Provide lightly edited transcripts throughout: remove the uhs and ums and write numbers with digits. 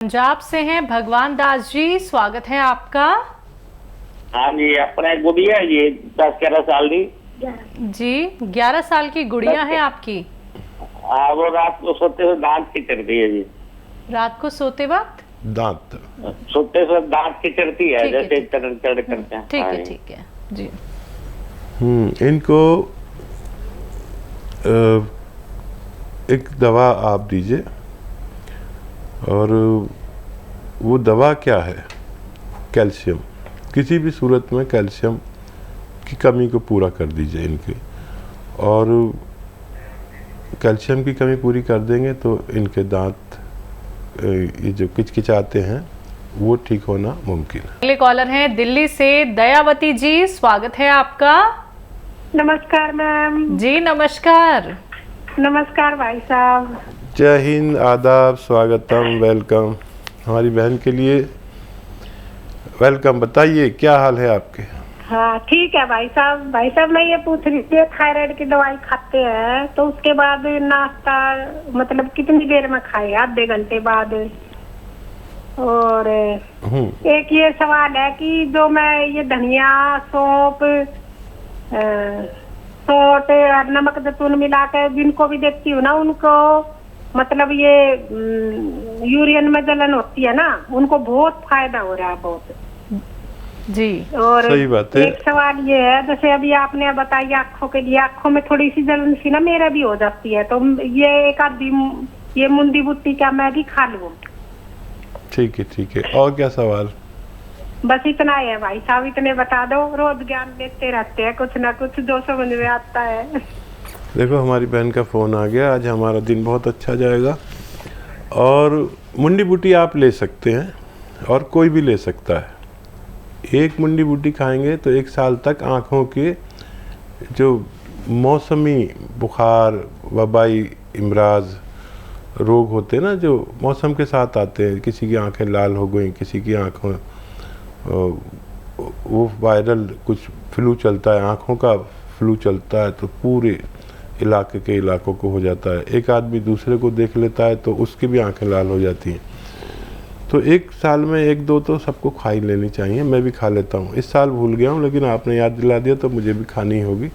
पंजाब से हैं भगवान दास जी, स्वागत है आपका। हाँ जी, अपने गुड़िया है जी 10-11 साल की जी 11 साल की गुड़िया है आपकी। हाँ, वो रात को सोते हुए दांत खिचड़ती है जी। रात को सोते वक्त दांत सोते हुए दांत खिचड़ती है, ठीक है, जैसे ठीक है। चढ़ करते हैं। ठीक हाँ है जी। ठीक है जी। इनको एक दवा आप दीजिए। और वो दवा क्या है? कैल्शियम। किसी भी सूरत में कैल्शियम की कमी को पूरा कर दीजिए इनके। और कैल्शियम की कमी पूरी कर देंगे तो इनके दांत ये जो किचकिचाते हैं वो ठीक होना मुमकिन है। अगले कॉलर हैं दिल्ली से दयावती जी, स्वागत है आपका। नमस्कार मैम। जी नमस्कार। नमस्कार भाई साहब। जय हिंद, आदाब, स्वागतम, वेलकम। हमारी बहन के लिए वेलकम। बताइए क्या हाल है आपके? हाँ ठीक है भाई साहब। भाई साहब मैं ये पूछ रही थी, थायराइड की दवाई खाते हैं तो उसके बाद नाश्ता मतलब कितनी देर में खाए? आधे घंटे बाद। और एक ये सवाल है कि जो मैं ये धनिया, सौंफ, सौंठ और नमक जैतून मिला कर जिनको भी देती हूँ ना, उनको मतलब ये यूरिन में जलन होती है ना, उनको बहुत फायदा हो रहा है बहुत जी। और सही बात है। एक सवाल ये है, जैसे अभी आपने बताई आँखों के लिए, आँखों में थोड़ी सी जलन सी ना मेरा भी हो जाती है, तो ये एक आधी ये मुंडी बुट्टी का मैं भी खा लूँ? ठीक है ठीक है। और क्या सवाल? बस इतना ही है भाई साहब, इतने बता दो। रोज ज्ञान देते रहते हैं कुछ ना कुछ जो समझ में आता है। देखो हमारी बहन का फ़ोन आ गया, आज हमारा दिन बहुत अच्छा जाएगा। और मुंडी बूटी आप ले सकते हैं और कोई भी ले सकता है। एक मुंडी बूटी खाएंगे तो 1 साल तक आँखों के जो मौसमी बुखार, वबाई इमराज रोग होते हैं ना, जो मौसम के साथ आते हैं, किसी की आंखें लाल हो गई, किसी की आँखों वो वायरल कुछ फ्लू चलता है, आँखों का फ्लू चलता है तो पूरे इलाके के इलाकों को हो जाता है। एक आदमी दूसरे को देख लेता है तो उसकी भी आंखें लाल हो जाती हैं। तो 1 साल में 1-2 तो सबको खा ही लेनी चाहिए। मैं भी खा लेता हूँ। इस साल भूल गया हूँ लेकिन आपने याद दिला दिया तो मुझे भी खानी होगी।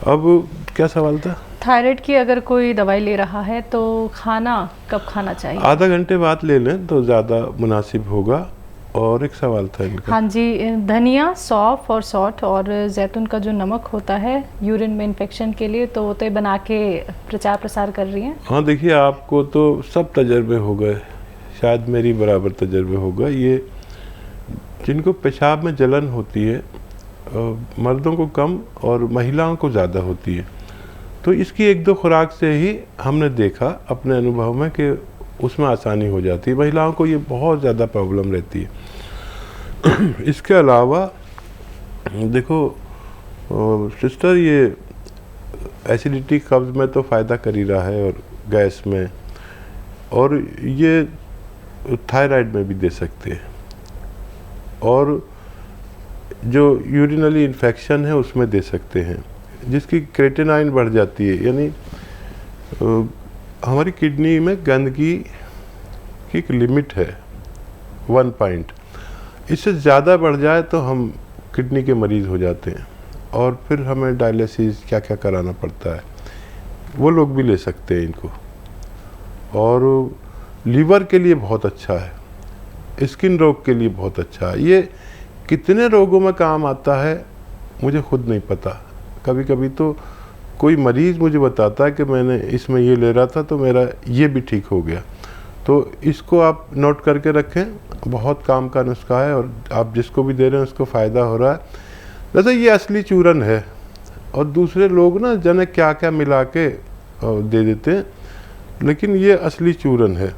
अब क्या सवाल था? थायराइड की अगर कोई दवाई ले रहा है तो खाना कब खाना चाहिए? आधा घंटे बाद ले लें तो ज़्यादा मुनासिब होगा। और एक सवाल था इनका। हाँ जी, धनिया, सौंफ और सौंठ और जैतून का जो नमक होता है यूरिन में इन्फेक्शन के लिए, तो वो तो बना के प्रचार प्रसार कर रही हैं। हाँ देखिए, आपको तो सब तजर्बे हो गए, शायद मेरी बराबर तजर्बे हो गए। ये जिनको पेशाब में जलन होती है मर्दों को कम और महिलाओं को ज़्यादा होती है, तो इसकी 1-2 खुराक से ही हमने देखा अपने अनुभव में कि उसमें आसानी हो जाती है। महिलाओं को ये बहुत ज़्यादा प्रॉब्लम रहती है। इसके अलावा देखो सिस्टर, ये एसिडिटी, कब्ज़ में तो फ़ायदा कर ही रहा है और गैस में, और ये थायराइड में भी दे सकते हैं। और जो यूरिनली इन्फेक्शन है उसमें दे सकते हैं, जिसकी क्रेटिनाइन बढ़ जाती है, यानी हमारी किडनी में गंदगी की एक लिमिट है 1 पॉइंट। इससे ज़्यादा बढ़ जाए तो हम किडनी के मरीज़ हो जाते हैं और फिर हमें डायलिसिस क्या क्या कराना पड़ता है। वो लोग भी ले सकते हैं इनको। और लीवर के लिए बहुत अच्छा है, स्किन रोग के लिए बहुत अच्छा है। ये कितने रोगों में काम आता है मुझे खुद नहीं पता। कभी कभी तो कोई मरीज़ मुझे बताता है कि मैंने इसमें ये ले रहा था तो मेरा ये भी ठीक हो गया। तो इसको आप नोट करके रखें, बहुत काम का नुस्खा है और आप जिसको भी दे रहे हैं उसको फ़ायदा हो रहा है। वैसे ये असली चूरन है और दूसरे लोग ना जाने क्या क्या मिला के दे देते हैं, लेकिन ये असली चूरन है।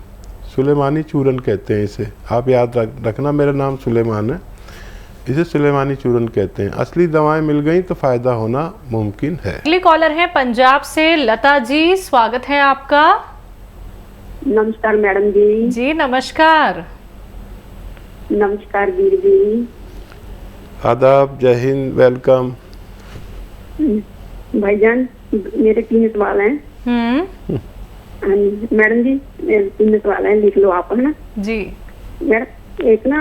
सुलेमानी चूरन कहते हैं इसे। आप याद रखना, मेरा नाम सुलेमान है, इसे सुलेमानी चूरन कहते हैं। असली दवाएं मिल गई तो फ़ायदा होना मुमकिन है। अगली कॉलर है पंजाब से लता जी, स्वागत है आपका। नमस्कार मैडम जी। जी नमस्कार। नमस्कार वीर जी। आदाब, जय हिंद, वेलकम। भाईजान मेरे 3 सवाल हैं। मैडम जी 3 सवाल है, लिख लो आप, है ना जी। मैडम? एक ना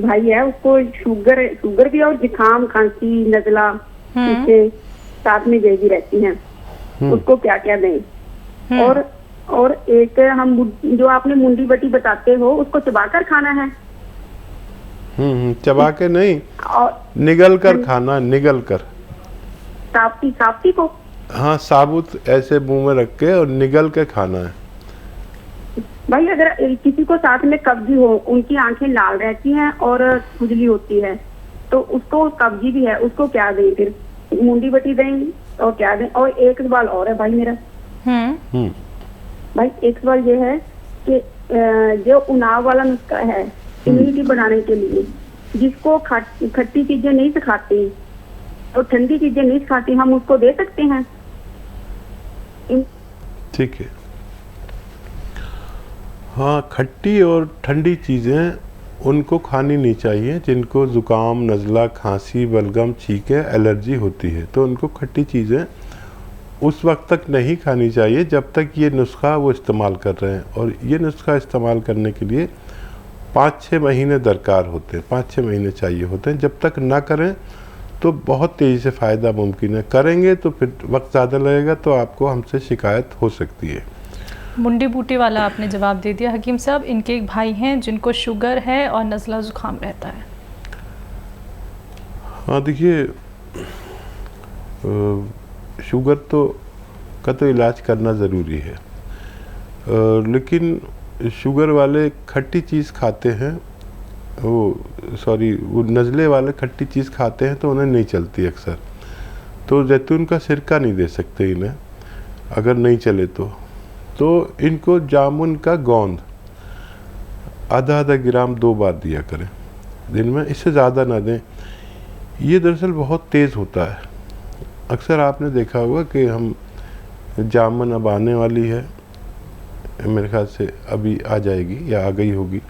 भाई है, उसको शुगर भी और जुकाम, खांसी, नजला इसके साथ में जैसी रहती है, उसको क्या क्या दें? और एक हम जो आपने मुंडी बटी बताते हो, उसको चबाकर खाना है? चबा के नहीं, और निगल कर खाना, निगल कर। साफ्ती को? हाँ, साबुत ऐसे मुंह में रख के और निगल के खाना है। भाई अगर किसी को साथ में कब्जी हो, उनकी आंखें लाल रहती हैं और खुजली होती है, तो उसको कब्जी भी है, उसको क्या दें फिर? मुंडी बटी दें और क्या दें? और एक सवाल और है भाई मेरा। भाई एक सवाल ये है कि जो उनाव वाला नुस्खा है इम्यूनिटी बढ़ाने के लिए, जिसको खट्टी चीजें नहीं सिखाती और ठंडी चीजें नहीं सिखाती, हम उसको दे सकते हैं? ठीक है। हाँ, खट्टी और ठंडी चीज़ें उनको खानी नहीं चाहिए जिनको ज़ुकाम, नज़ला, खांसी, बलगम, छींके, एलर्जी होती है। तो उनको खट्टी चीज़ें उस वक्त तक नहीं खानी चाहिए जब तक ये नुस्खा वो इस्तेमाल कर रहे हैं। और ये नुस्खा इस्तेमाल करने के लिए 5-6 महीने दरकार होते हैं, 5-6 महीने चाहिए होते हैं। जब तक ना करें तो बहुत तेज़ी से फ़ायदा मुमकिन है, करेंगे तो फिर वक्त ज़्यादा लगेगा, तो आपको हमसे शिकायत हो सकती है। मुंडी बूटी वाला आपने जवाब दे दिया हकीम साहब। इनके एक भाई हैं जिनको शुगर है और नज़ला ज़ुकाम रहता है। हाँ देखिए, शुगर का तो इलाज करना ज़रूरी है, लेकिन शुगर वाले खट्टी चीज़ खाते हैं, वो नज़ले वाले खट्टी चीज़ खाते हैं तो उन्हें नहीं चलती अक्सर। तो जैतून का सिरका नहीं दे सकते इन्हें, अगर नहीं चले तो इनको जामुन का गोंद आधा ग्राम 2 बार दिया करें दिन में, इससे ज़्यादा ना दें। ये दरअसल बहुत तेज़ होता है। अक्सर आपने देखा होगा कि हम जामुन अब आने वाली है, मेरे ख्याल से अभी आ जाएगी या आ गई होगी,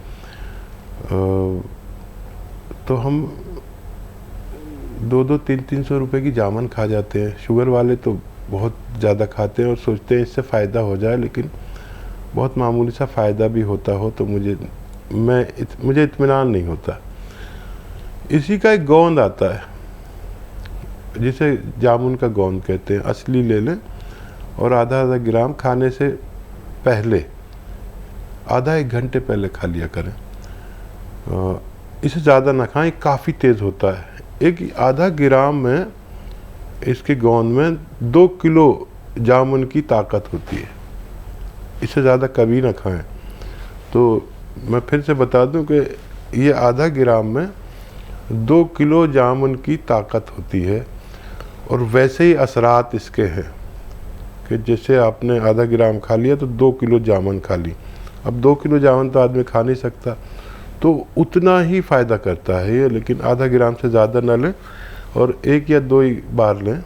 तो हम 200-300 रुपए की जामुन खा जाते हैं। शुगर वाले तो बहुत ज़्यादा खाते हैं और सोचते हैं इससे फ़ायदा हो जाए, लेकिन बहुत मामूली सा फ़ायदा भी होता हो तो मुझे इत्मीनान नहीं होता। इसी का एक गोंद आता है जिसे जामुन का गोंद कहते हैं, असली ले लें और आधा ग्राम खाने से पहले, आधा 1 घंटे पहले खा लिया करें। इसे ज़्यादा ना खाएं, काफ़ी तेज़ होता है। एक आधा ग्राम में, इसके गोंद में 2 किलो जामुन की ताकत होती है। इससे ज़्यादा कभी ना खाएं। तो मैं फिर से बता दूं कि ये आधा ग्राम में 2 किलो जामुन की ताकत होती है। और वैसे ही असरात इसके हैं कि जैसे आपने आधा ग्राम खा लिया तो 2 किलो जामुन खा ली। अब 2 किलो जामुन तो आदमी खा नहीं सकता, तो उतना ही फ़ायदा करता है ये, लेकिन आधा ग्राम से ज़्यादा ना लें और 1 या 2 ही बार लें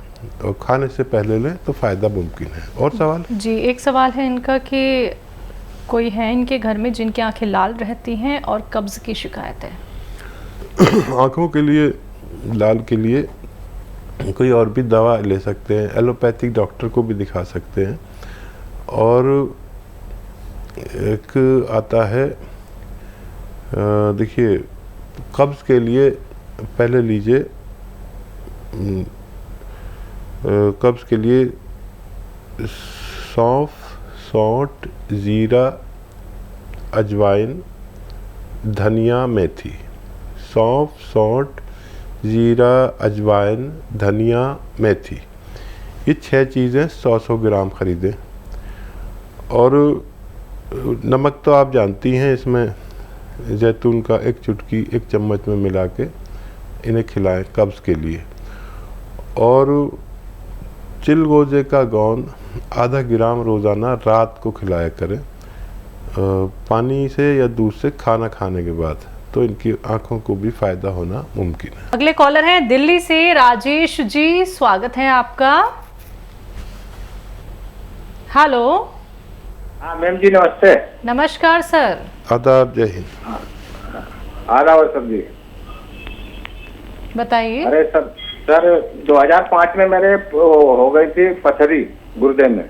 और खाने से पहले लें तो फ़ायदा मुमकिन है। और सवाल? जी, एक सवाल है इनका कि कोई है इनके घर में जिनकी आंखें लाल रहती हैं और कब्ज़ की शिकायत है। आँखों के लिए, लाल के लिए कोई और भी दवा ले सकते हैं, एलोपैथिक डॉक्टर को भी दिखा सकते हैं। और एक आता है, देखिए, कब्ज़ के लिए पहले लीजिए, कब्ज़ के लिए सौंफ, सौंठ, ज़ीरा, अजवाइन, धनिया, मेथी। सौंफ, सौंठ, ज़ीरा, अजवाइन, धनिया, मेथी, ये 6 चीज़ें 100-100 ग्राम ख़रीदें। और नमक तो आप जानती हैं, इसमें जैतून का 1 चुटकी 1 चम्मच में मिला के इन्हें खिलाएं कब्ज़ के लिए। और चिलगोजे का गोंद आधा ग्राम रोज़ाना रात को खिलाया करें, पानी से या दूध से खाना खाने के बाद, तो इनकी आंखों को भी फ़ायदा होना मुमकिन है। अगले कॉलर हैं दिल्ली से राजेश जी, स्वागत है आपका। हेलो। हाँ मैम जी, नमस्ते। नमस्कार सर। आदाब, जय हिंद। आदाब सर जी, बताइए। अरे सर 2005 में मेरे हो गई थी पथरी गुर्दे में।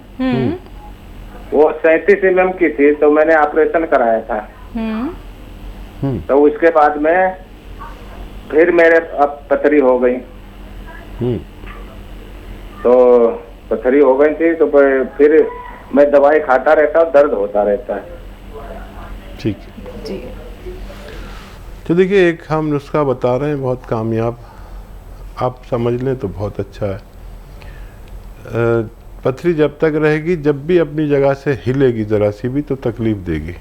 वो 37 mm की थी, तो मैंने ऑपरेशन कराया था। तो उसके बाद में फिर मेरे अब पथरी हो गई। तो पथरी हो गई थी, तो फिर मैं दवाई खाता रहता हूँ, दर्द होता रहता है। ठीक है जी। तो देखिए, एक हम नुस्खा बता रहे हैं बहुत कामयाब, आप समझ लें तो बहुत अच्छा है। पथरी जब तक रहेगी, जब भी अपनी जगह से हिलेगी ज़रा सी भी तो तकलीफ़ देगी,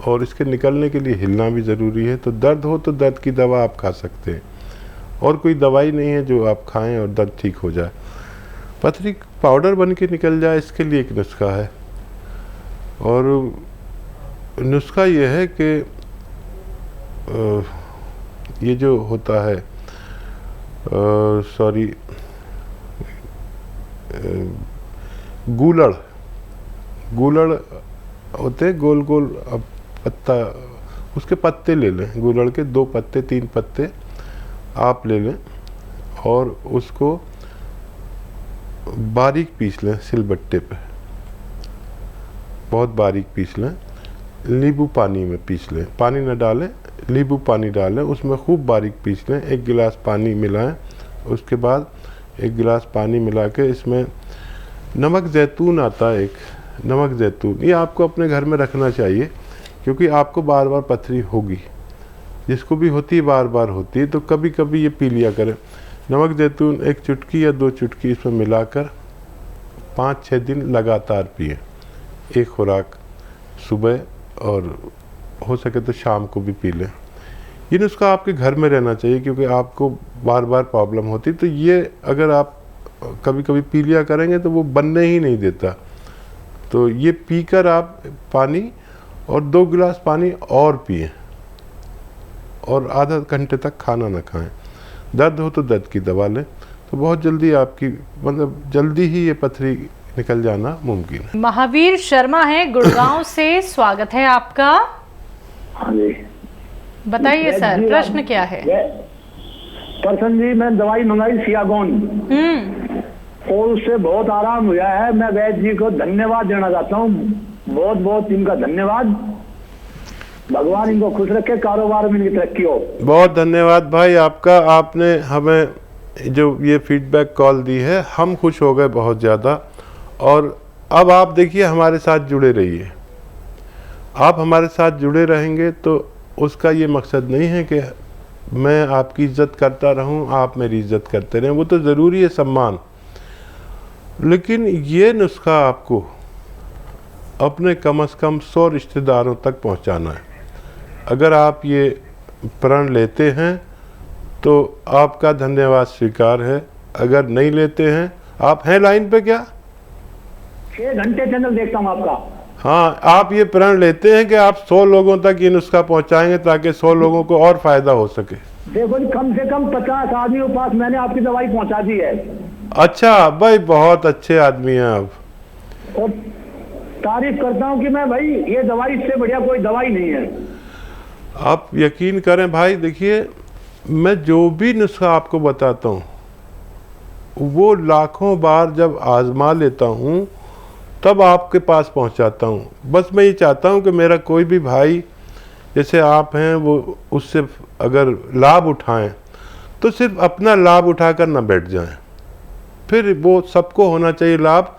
और इसके निकलने के लिए हिलना भी ज़रूरी है। तो दर्द हो तो दर्द की दवा आप खा सकते हैं, और कोई दवाई नहीं है जो आप खाएं और दर्द ठीक हो जाए। पथरी पाउडर बन के निकल जाए, इसके लिए एक नुस्खा है, और नुस्खा ये है कि ये जो होता है गूलड़ होते गोल गोल, अब पत्ता, उसके पत्ते ले लें, गूलड़ के 2 पत्ते 3 पत्ते आप ले लें, और उसको बारीक पीस लें सिलबट्टे पे, बहुत बारीक पीस लें। नींबू पानी में पीस लें, पानी न डालें, नींबू पानी डालें, उसमें खूब बारीक पीस लें। 1 गिलास पानी मिलाएं, उसके बाद 1 गिलास पानी मिला के इसमें नमक ज़ैतून आता है, एक नमक ज़ैतून, ये आपको अपने घर में रखना चाहिए, क्योंकि आपको बार बार पथरी होगी, जिसको भी होती है बार बार होती है, तो कभी कभी ये पी लिया करें। नमक ज़ैतून 1 चुटकी या 2 चुटकी इसमें मिलाकर 5-6 दिन लगातार पिए, एक खुराक सुबह, और हो सके तो शाम को भी पी लें। ये नुस्खा आपके घर में रहना चाहिए, क्योंकि आपको बार बार प्रॉब्लम होती, तो ये अगर आप कभी कभी पी लिया करेंगे तो वो बनने ही नहीं देता। तो ये पीकर आप पानी और 2 गिलास पानी और पिए, और आधा घंटे तक खाना ना खाएं। दर्द हो तो दर्द की दवा लें, तो बहुत जल्दी आपकी, मतलब जल्दी ही ये पथरी निकल जाना मुमकिन है। महावीर शर्मा है गुड़गांव से, स्वागत है आपका। हाँ जी, बताइए सर, प्रश्न क्या है? प्रसन्न जी, मैं दवाई मंगाई सियागोन, और उससे बहुत आराम हुआ है। मैं वैद्य जी को धन्यवाद देना चाहता हूँ, बहुत बहुत इनका धन्यवाद। भगवान इनको खुश रखे, कारोबार में इनकी तरक्की हो। बहुत धन्यवाद भाई आपका, आपने हमें जो ये फीडबैक कॉल दी है, हम खुश हो गए बहुत ज़्यादा। और अब आप देखिए, हमारे साथ जुड़े रहिए। आप हमारे साथ जुड़े रहेंगे तो उसका ये मकसद नहीं है कि मैं आपकी इज्जत करता रहूं, आप मेरी इज्जत करते रहें, वो तो ज़रूरी है सम्मान, लेकिन ये नुस्खा आपको अपने कम से कम 100 रिश्तेदारों तक पहुंचाना है। अगर आप ये प्रण लेते हैं तो आपका धन्यवाद स्वीकार है, अगर नहीं लेते हैं, आप हैं लाइन पे क्या? 6 घंटे चैनल देखता हूँ आपका। हाँ, आप ये प्रण लेते हैं कि आप 100 लोगों तक ये नुस्खा पहुंचाएंगे, ताकि 100 लोगों को और फायदा हो सके। देखो जी, कम से कम 50 आदमियों के पास मैंने आपकी दवाई पहुंचा दी है। अच्छा भाई, बहुत अच्छे आदमी हैं आप, और तारीफ करता हूँ कि मैं भाई, ये दवाई इससे बढ़िया कोई दवाई नहीं है। आप यकीन करें भाई, देखिए मैं जो भी नुस्खा आपको बताता हूँ वो लाखों बार जब आजमा लेता हूँ तब आपके पास पहुँचाता हूँ। बस मैं ये चाहता हूँ कि मेरा कोई भी भाई जैसे आप हैं वो उससे अगर लाभ उठाएं तो सिर्फ अपना लाभ उठाकर ना बैठ जाएं, फिर वो सबको होना चाहिए लाभ,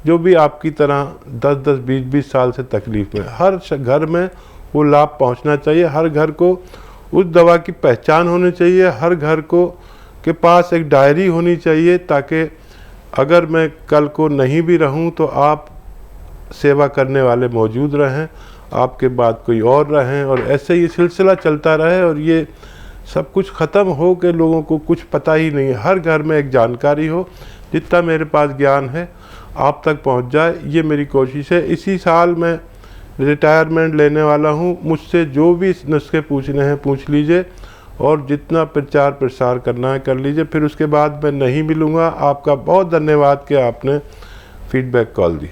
जो भी आपकी तरह 10-10, 20-20 साल से तकलीफ़ में, हर घर में वो लाभ पहुंचना चाहिए। हर घर को उस दवा की पहचान होनी चाहिए, हर घर को के पास एक डायरी होनी चाहिए, ताकि अगर मैं कल को नहीं भी रहूं तो आप सेवा करने वाले मौजूद रहें, आपके बाद कोई और रहें, और ऐसे ये सिलसिला चलता रहे, और ये सब कुछ ख़त्म हो के लोगों को कुछ पता ही नहीं है। हर घर में एक जानकारी हो, जितना मेरे पास ज्ञान है आप तक पहुंच जाए, ये मेरी कोशिश है। इसी साल मैं रिटायरमेंट लेने वाला हूं, मुझसे जो भी नुस्खे पूछने हैं पूछ लीजिए, और जितना प्रचार प्रसार करना है कर लीजिए। फिर उसके बाद मैं नहीं मिलूँगा। आपका बहुत धन्यवाद कि आपने फीडबैक कॉल दी।